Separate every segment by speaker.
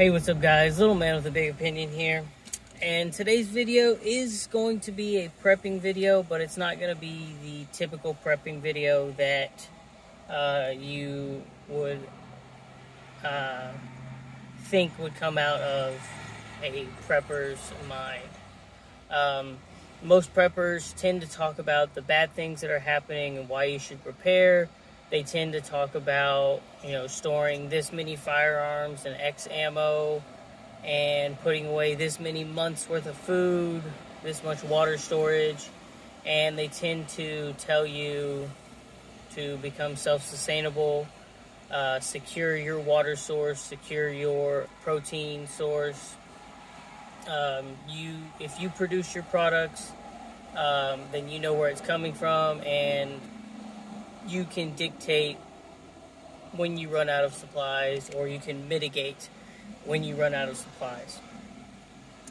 Speaker 1: Hey, what's up guys? Little man with a big opinion here. And today's video is going to be a prepping video, but it's not going to be the typical prepping video that you would think would come out of a prepper's mind. Most preppers tend to talk about the bad things that are happening and why you should prepare. They tend to talk about, storing this many firearms and X ammo and putting away this many months worth of food, this much water storage, and they tend to tell you to become self-sustainable, secure your water source, secure your protein source. If you produce your products, then you know where it's coming from, and you can dictate when you run out of supplies, or you can mitigate when you run out of supplies.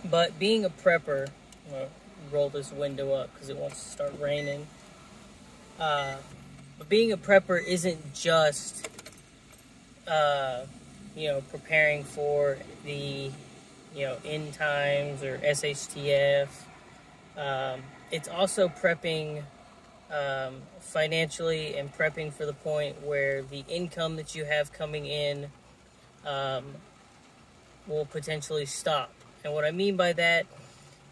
Speaker 1: But being a prepper, I'm going to roll this window up because it wants to start raining. But being a prepper isn't just, preparing for the, end times or SHTF. It's also prepping financially, and prepping for the point where the income that you have coming in will potentially stop. And what I mean by that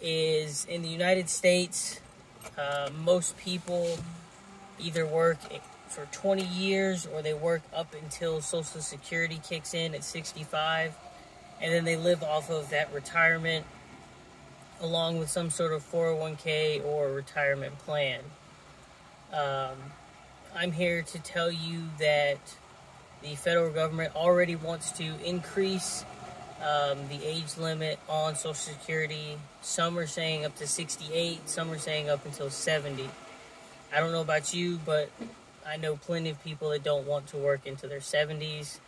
Speaker 1: is, in the United States, most people either work for 20 years or they work up until Social Security kicks in at 65, and then they live off of that retirement along with some sort of 401k or retirement plan. I'm here to tell you that the federal government already wants to increase the age limit on Social Security. Some are saying up to 68, some are saying up until 70. I don't know about you, but I know plenty of people that don't want to work into their 70s.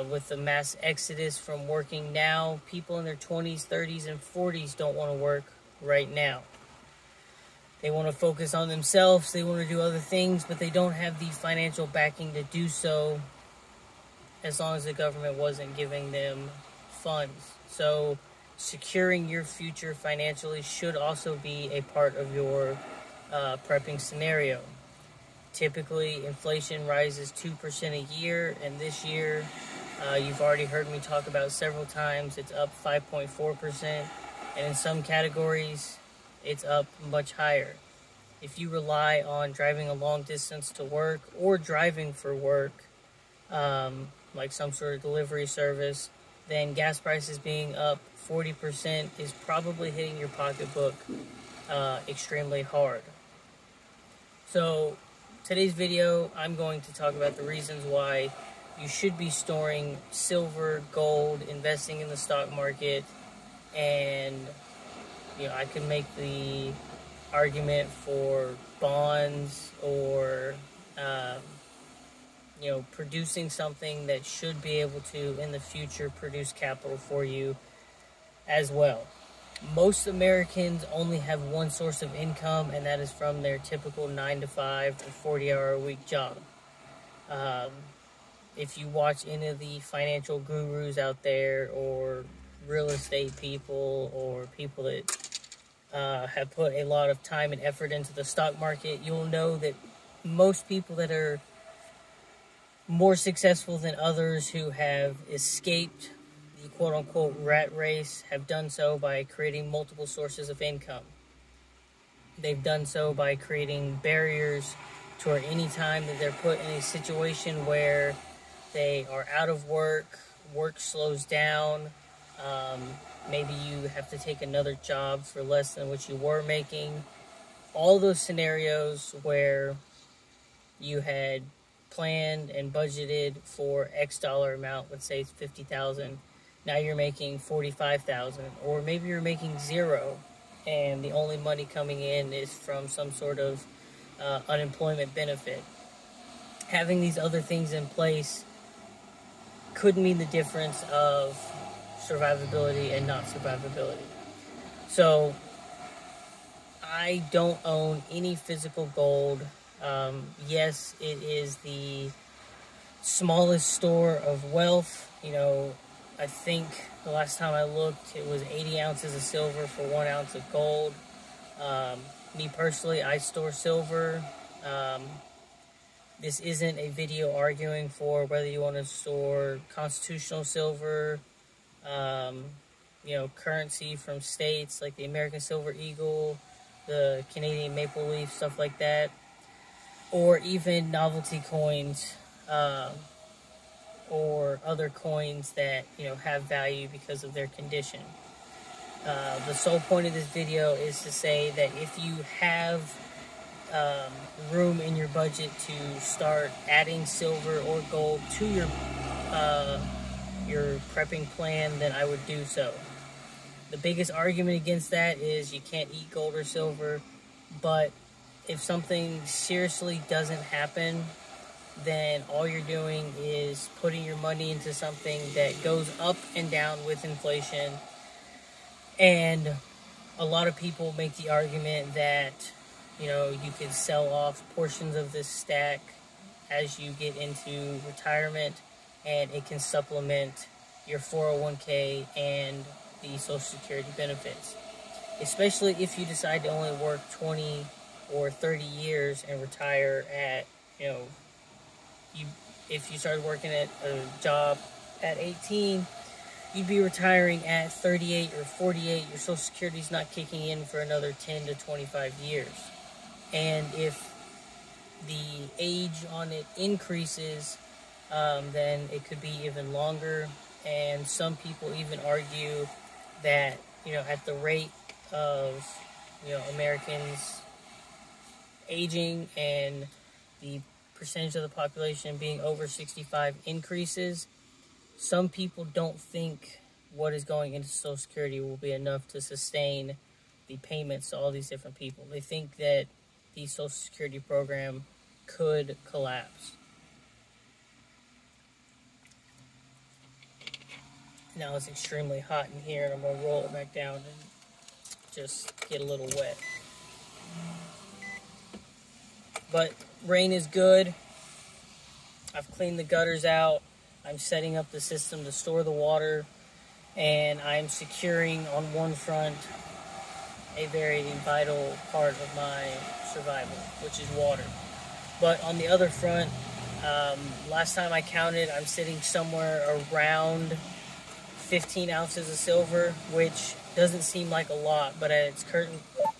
Speaker 1: With the mass exodus from working now, people in their 20s, 30s, and 40s don't want to work right now. They want to focus on themselves, they want to do other things, but they don't have the financial backing to do so, as long as the government wasn't giving them funds. So securing your future financially should also be a part of your prepping scenario. Typically, inflation rises 2% a year, and this year, you've already heard me talk about several times, it's up 5.4%, and in some categories, it's up much higher. If you rely on driving a long distance to work or driving for work, like some sort of delivery service, then gas prices being up 40% is probably hitting your pocketbook extremely hard. So today's video, I'm going to talk about the reasons why you should be storing silver, gold, investing in the stock market, and I can make the argument for bonds or, producing something that should be able to, in the future, produce capital for you as well. Most Americans only have one source of income, and that is from their typical 9-to-5 or 40-hour-a-week job. If you watch any of the financial gurus out there, or real estate people, or people that have put a lot of time and effort into the stock market, you'll know that most people that are more successful than others, who have escaped the quote-unquote rat race, have done so by creating multiple sources of income. They've done so by creating barriers to where any time that they're put in a situation where they are out of work, work slows down, maybe you have to take another job for less than what you were making. All those scenarios where you had planned and budgeted for X dollar amount, let's say it's $50,000, now you're making $45,000, or maybe you're making zero, and the only money coming in is from some sort of unemployment benefit. Having these other things in place could mean the difference of survivability and not survivability. So I don't own any physical gold. Yes, it is the smallest store of wealth. I think the last time I looked, it was 80 ounces of silver for 1 ounce of gold. Me personally, I store silver. This isn't a video arguing for whether you want to store constitutional silver, currency from states like the American Silver Eagle, the Canadian Maple Leaf, stuff like that, or even novelty coins, or other coins that, have value because of their condition. The sole point of this video is to say that if you have room in your budget to start adding silver or gold to your prepping plan, then I would do so. The biggest argument against that is you can't eat gold or silver, but if something seriously doesn't happen, then all you're doing is putting your money into something that goes up and down with inflation. And a lot of people make the argument that, you could sell off portions of this stack as you get into retirement, and it can supplement your 401k and the Social Security benefits. Especially if you decide to only work 20 or 30 years and retire at, if you started working at a job at 18, you'd be retiring at 38 or 48. Your Social Security is not kicking in for another 10 to 25 years. And if the age on it increases, then it could be even longer. And some people even argue that, at the rate of, Americans aging and the percentage of the population being over 65 increases, some people don't think what is going into Social Security will be enough to sustain the payments to all these different people. They think that the Social Security program could collapse. Now it's extremely hot in here, and I'm going to roll it back down and just get a little wet. But rain is good. I've cleaned the gutters out. I'm setting up the system to store the water, and I'm securing on one front a very vital part of my survival, which is water. But on the other front, last time I counted, I'm sitting somewhere around 15 ounces of silver, which doesn't seem like a lot, but at its current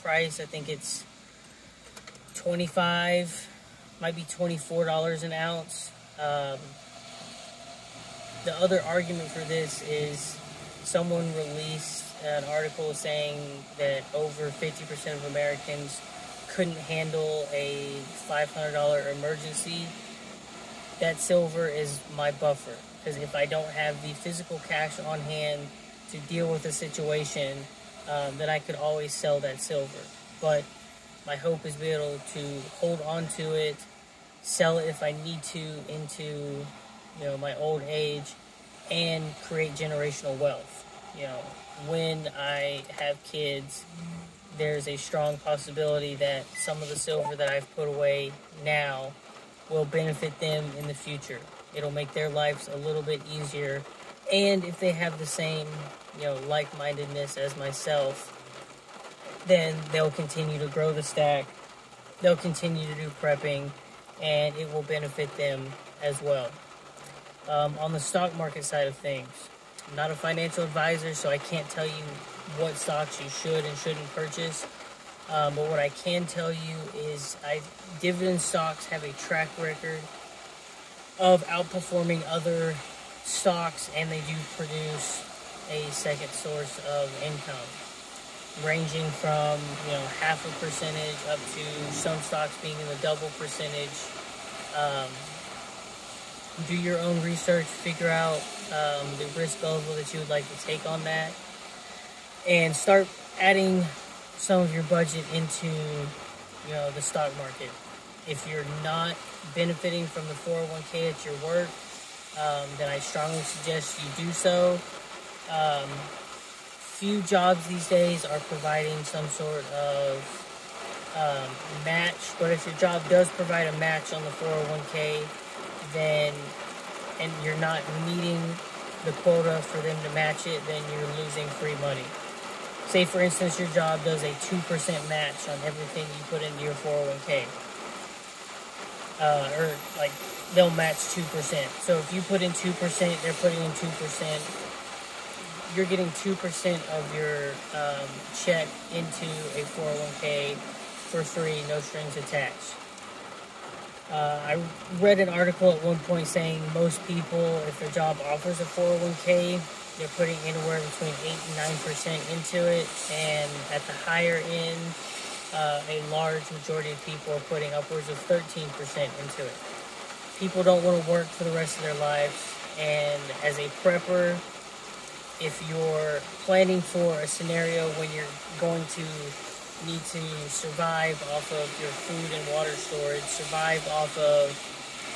Speaker 1: price, I think it's $25, might be $24 an ounce. The other argument for this is someone released an article saying that over 50% of Americans couldn't handle a $500 emergency. That silver is my buffer, because if I don't have the physical cash on hand to deal with a situation, then I could always sell that silver. But my hope is to be able to hold on to it, sell it if I need to into, my old age, and create generational wealth. When I have kids, there's a strong possibility that some of the silver that I've put away now will benefit them in the future. It'll make their lives a little bit easier. And if they have the same, like-mindedness as myself, then they'll continue to grow the stack. They'll continue to do prepping, and it will benefit them as well. On the stock market side of things, I'm not a financial advisor, so I can't tell you what stocks you should and shouldn't purchase. But what I can tell you is dividend stocks have a track record of outperforming other stocks, and they do produce a second source of income, ranging from, half a percentage up to some stocks being in the double percentage. Do your own research, figure out the risk level that you would like to take on that, and start adding some of your budget into, the stock market. If you're not benefiting from the 401k at your work, then I strongly suggest you do so. Few jobs these days are providing some sort of match, but if your job does provide a match on the 401k, then, and you're not meeting the quota for them to match it, then you're losing free money. Say, for instance, your job does a 2% match on everything you put into your 401k. Or, like, they'll match 2%. So if you put in 2%, they're putting in 2%. You're getting 2% of your check into a 401k for free, no strings attached. I read an article at one point saying most people, if their job offers a 401k, they're putting anywhere between 8 and 9% into it, and at the higher end, a large majority of people are putting upwards of 13% into it. People don't want to work for the rest of their lives, and as a prepper, if you're planning for a scenario when you're going to need to survive off of your food and water storage, survive off of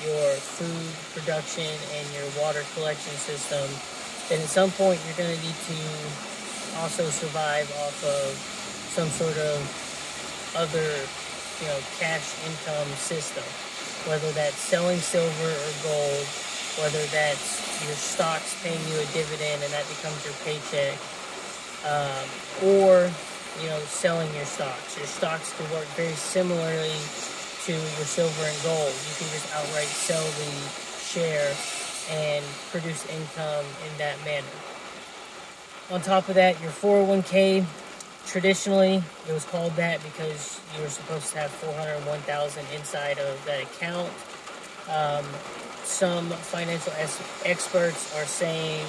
Speaker 1: your food production and your water collection system, then at some point you're going to need to also survive off of some sort of other, cash income system, whether that's selling silver or gold, whether that's your stocks paying you a dividend and that becomes your paycheck, or selling your stocks. Your stocks can work very similarly to your silver and gold. You can just outright sell the share and produce income in that manner. On top of that, your 401k, traditionally it was called that because you were supposed to have $401,000 inside of that account. Some financial experts are saying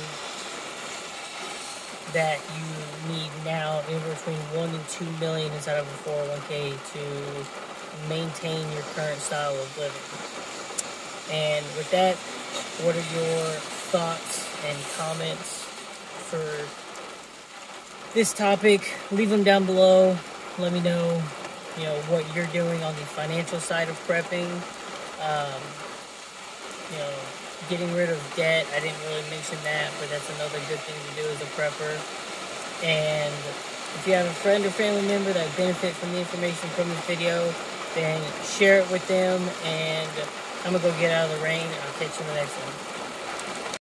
Speaker 1: that you need now in between 1 and 2 million inside of a 401k to maintain your current style of living. And with that, what are your thoughts and comments for this topic? Leave them down below. Let me know, what you're doing on the financial side of prepping. Getting rid of debt, I didn't really mention that, but that's another good thing to do as a prepper. And if you have a friend or family member that would benefit from the information from this video, then share it with them, and I'm going to go get out of the rain. I'll catch you in the next one.